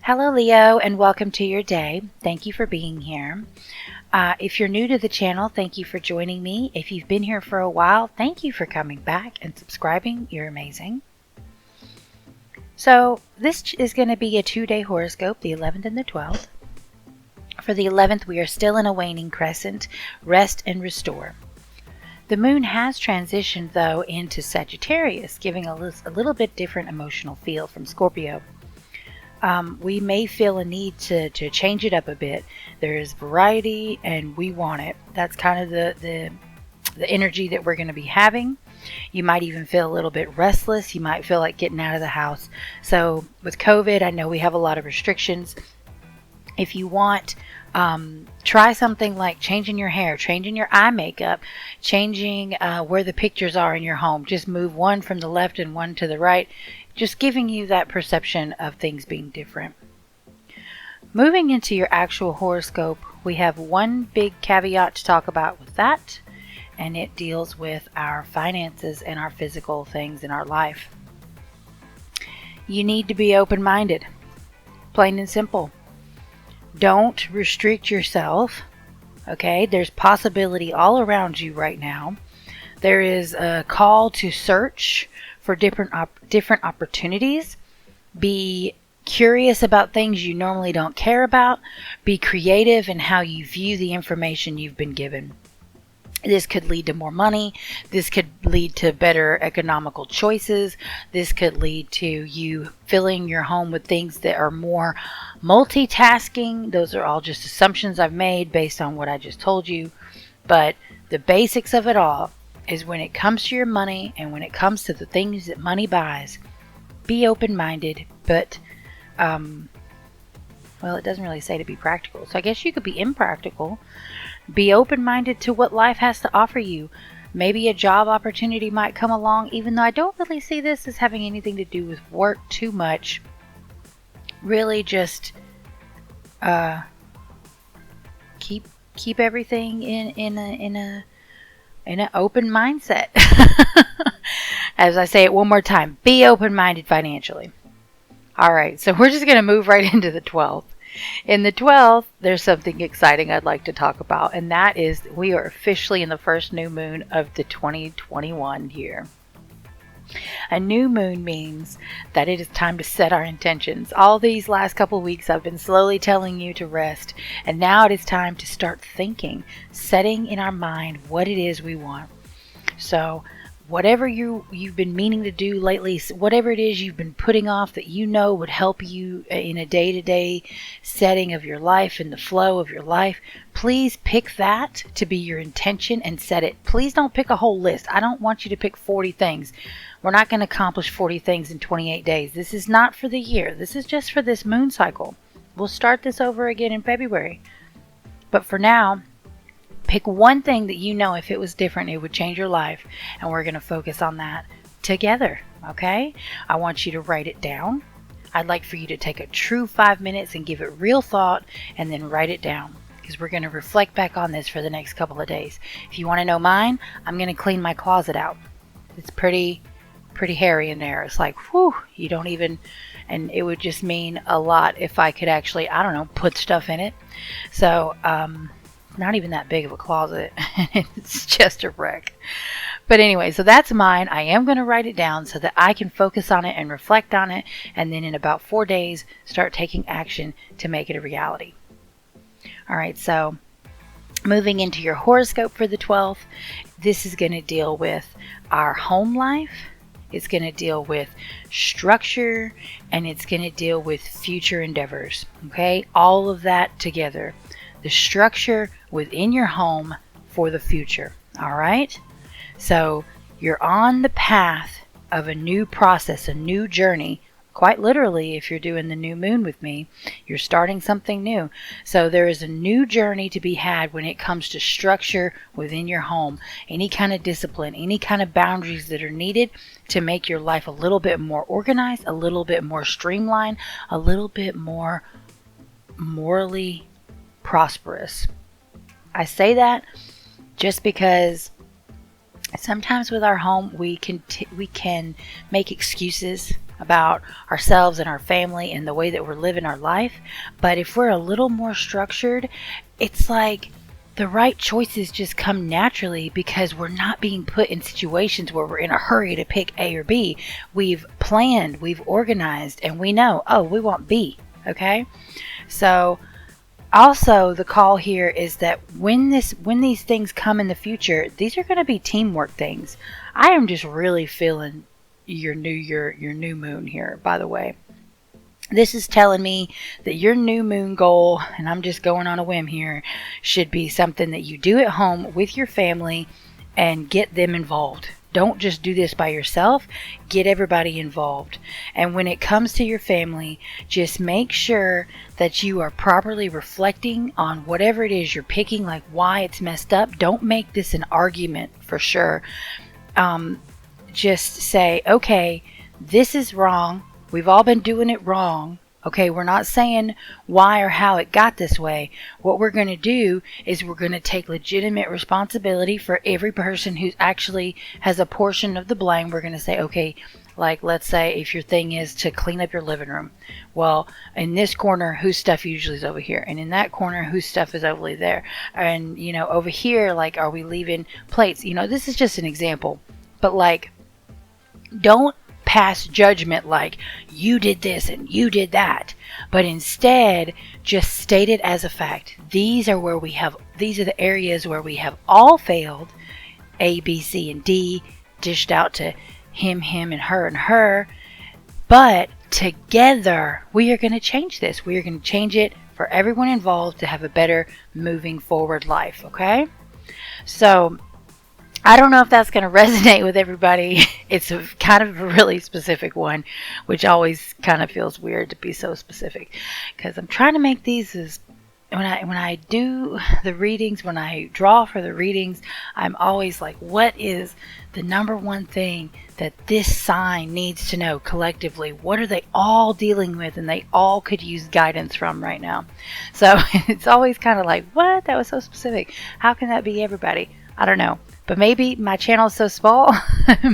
Hello, Leo, and welcome to your day. Thank you for being here. If you're new to the channel, thank you for joining me. If you've been here for a while, thank you for coming back and subscribing. You're amazing. So this is going to be a 2-day horoscope, the 11th and the 12th. For the 11th, we are still in a waning crescent, rest and restore. The moon has transitioned, though, into Sagittarius, giving a little bit different emotional feel from Scorpio. We may feel a need to change it up a bit. There is variety and we want it. That's kind of the energy that we're going to be having. You might even feel a little bit restless. You might feel like getting out of the house. So with COVID, I know we have a lot of restrictions. If you want, try something like changing your hair, changing your eye makeup, changing where the pictures are in your home. Just move one from the left and one to the right. Just giving you that perception of things being different. Moving into your actual horoscope, we have one big caveat to talk about with that, and it deals with our finances and our physical things in our life. You need to be open-minded, plain and simple. Don't restrict yourself, okay? There's possibility all around you right now. There is a call to search for different opportunities. Be curious about things you normally don't care about. Be creative in how you view the information you've been given. This could lead to more money. This could lead to better economical choices. This could lead to you filling your home with things that are more multitasking. Those are all just assumptions I've made based on what I just told you. But the basics of it all is when it comes to your money and when it comes to the things that money buys, be open-minded, but, well, it doesn't really say to be practical. So I guess you could be impractical. Be open-minded to what life has to offer you. Maybe a job opportunity might come along, even though I don't really see this as having anything to do with work too much. Really just keep everything in an open mindset. As I say it one more time, be open-minded financially. Alright, so we're just going to move right into the 12th. In the 12th, there's something exciting I'd like to talk about, and that is we are officially in the first new moon of the 2021 year. A new moon means that it is time to set our intentions. All these last couple weeks I've been slowly telling you to rest, and now it is time to start thinking, setting in our mind what it is we want. So whatever you've been meaning to do lately, whatever it is you've been putting off that you know would help you in a day-to-day setting of your life, in the flow of your life, please pick that to be your intention and set it. Please don't pick a whole list. I don't want you to pick 40 things. We're not going to accomplish 40 things in 28 days. This is not for the year. This is just for this moon cycle. We'll start this over again in February. But for now, pick one thing that you know if it was different, it would change your life. And we're going to focus on that together, okay? I want you to write it down. I'd like for you to take a true 5 minutes and give it real thought and then write it down, because we're going to reflect back on this for the next couple of days. If you want to know mine, I'm going to clean my closet out. It's pretty hairy in there. It's like, whew, you don't even, and it would just mean a lot if I could actually, I don't know, put stuff in it. So, not even that big of a closet. It's just a wreck. But anyway, so that's mine. I am going to write it down so that I can focus on it and reflect on it, and then in about 4 days start taking action to make it a reality. All right, so moving into your horoscope for the 12th, this is going to deal with our home life. It's going to deal with structure, and it's going to deal with future endeavors. Okay, all of that together. The structure within your home for the future. All right, so you're on the path of a new process, a new journey. Quite literally, if you're doing the new moon with me, you're starting something new. So there is a new journey to be had when it comes to structure within your home. Any kind of discipline, any kind of boundaries that are needed to make your life a little bit more organized, a little bit more streamlined, a little bit more morally prosperous. I say that just because sometimes with our home we can make excuses about ourselves and our family and the way that we're living our life. But if we're a little more structured, it's like the right choices just come naturally because we're not being put in situations where we're in a hurry to pick A or B. We've planned, we've organized, and we know, oh, we want B. Okay? So also the call here is that when these things come in the future, these are going to be teamwork things. I am just really feeling your new moon here, by the way. This is telling me that your new moon goal, and I'm just going on a whim here, should be something that you do at home with your family and get them involved. Don't just do this by yourself. Get everybody involved. And when it comes to your family, just make sure that you are properly reflecting on whatever it is you're picking, like why it's messed up. Don't make this an argument for sure. Just say, okay, this is wrong. We've all been doing it wrong. Okay, we're not saying why or how it got this way. What we're going to do is we're going to take legitimate responsibility for every person who actually has a portion of the blame. We're going to say, okay, like let's say if your thing is to clean up your living room. Well, in this corner, whose stuff usually is over here? And in that corner, whose stuff is over there? And, over here, like, are we leaving plates? This is just an example. But, like, don't pass judgment like you did this and you did that, but instead just state it as a fact. These are the areas where we have all failed. A, B, C, and D dished out to him, and her. But together we are going to change this. We are going to change it for everyone involved to have a better moving forward life. Okay? So I don't know if that's going to resonate with everybody. It's kind of a really specific one, which always kind of feels weird to be so specific, because I'm trying to make these as when I do the readings, when I draw for the readings, I'm always like, what is the number one thing that this sign needs to know collectively? What are they all dealing with, and they all could use guidance from right now? So it's always kind of like, what? That was so specific. How can that be everybody? I don't know. But maybe my channel is so small,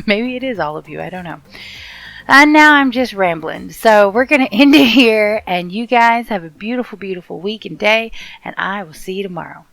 maybe it is all of you, I don't know. And now I'm just rambling. So we're going to end it here, and you guys have a beautiful, beautiful week and day, and I will see you tomorrow.